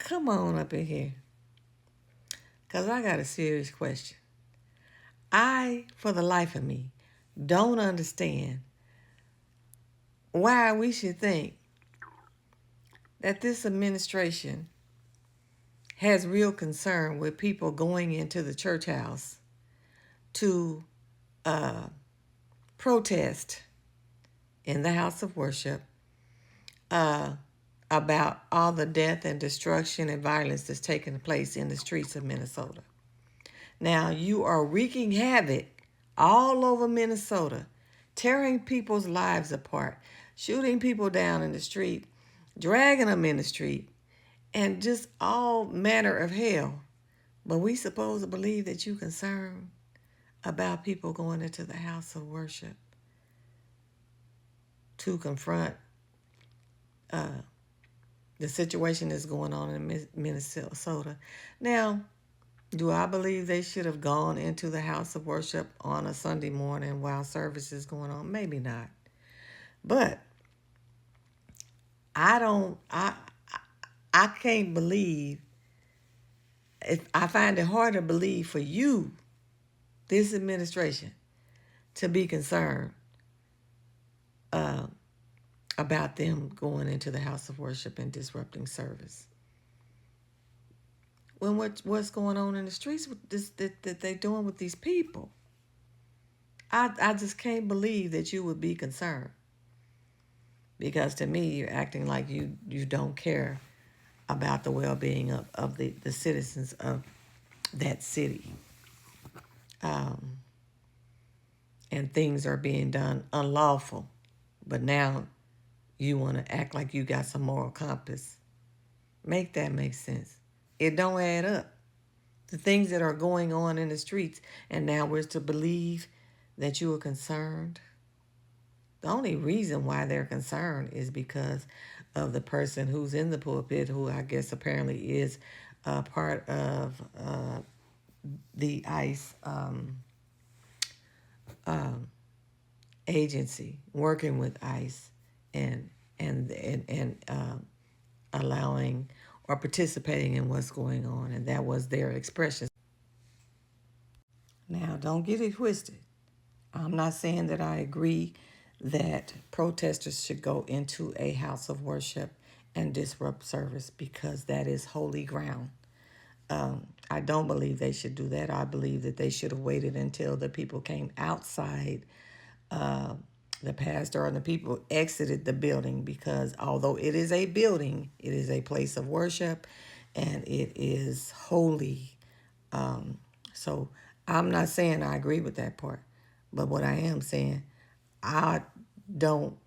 come on up in here, because I got a serious question. I, for the life of me, don't understand why we should think that this administration has real concern with people going into the church house to protest in the house of worship uh, about all the death and destruction and violence that's taking place in the streets of Minnesota. Now, you are wreaking havoc all over Minnesota, tearing people's lives apart, shooting people down in the street, dragging them in the street, and just all manner of hell. But we supposed to believe that you're concerned about people going into the house of worship to confront the situation that's going on in Minnesota. Now, do I believe they should have gone into the house of worship on a Sunday morning while service is going on? Maybe not. But I can't believe, I find it hard to believe for you, this administration, to be concerned about them going into the house of worship and disrupting service. When what's going on in the streets with this, that they're doing with these people, I just can't believe that you would be concerned. Because to me, you're acting like you don't care about the well-being of the citizens of that city. And things are being done unlawful. But now you want to act like you got some moral compass. Make that make sense. It don't add up. The things that are going on in the streets, and now we're to believe that you are concerned. The only reason why they're concerned is because of the person who's in the pulpit, who I guess apparently is part of the ICE agency, working with ICE and allowing or participating in what's going on, and that was their expression. Now, don't get it twisted. I'm not saying that I agree that protesters should go into a house of worship and disrupt service, because that is holy ground. I don't believe they should do that. I believe that they should have waited until the people came outside, the pastor and the people exited the building, because although it is a building, it is a place of worship and it is holy. So I'm not saying I agree with that part, but what I am saying, I don't,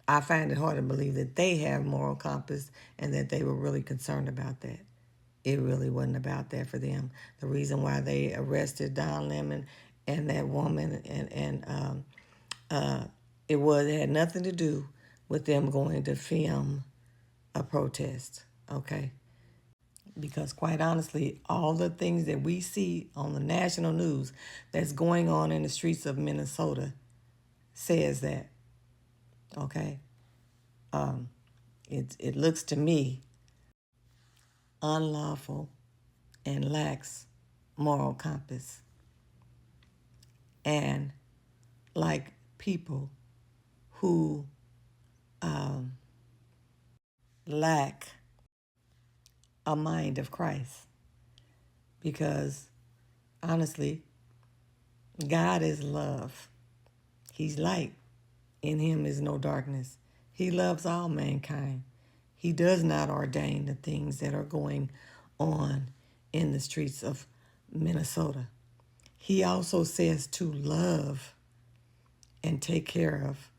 I find it hard to believe that they have moral compass and that they were really concerned about that. It really wasn't about that for them. The reason why they arrested Don Lemon and that woman it had nothing to do with them going to film a protest, okay? Because quite honestly, all the things that we see on the national news that's going on in the streets of Minnesota says that, okay? It looks to me unlawful and lacks moral compass. And like people who lack a mind of Christ. Because honestly, God is love. He's light. In him is no darkness. He loves all mankind. He does not ordain the things that are going on in the streets of Minnesota. He also says to love and take care of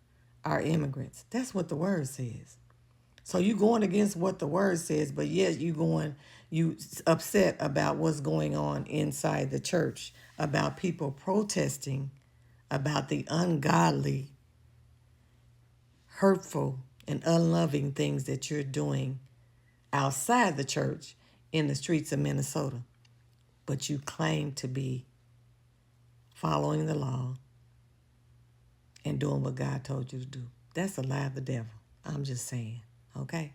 our immigrants. That's what the word says. So you going against what the word says, but yet you upset about what's going on inside the church, about people protesting about the ungodly, hurtful, and unloving things that you're doing outside the church in the streets of Minnesota. But you claim to be following the law and doing what God told you to do. That's a lie of the devil. I'm just saying, okay?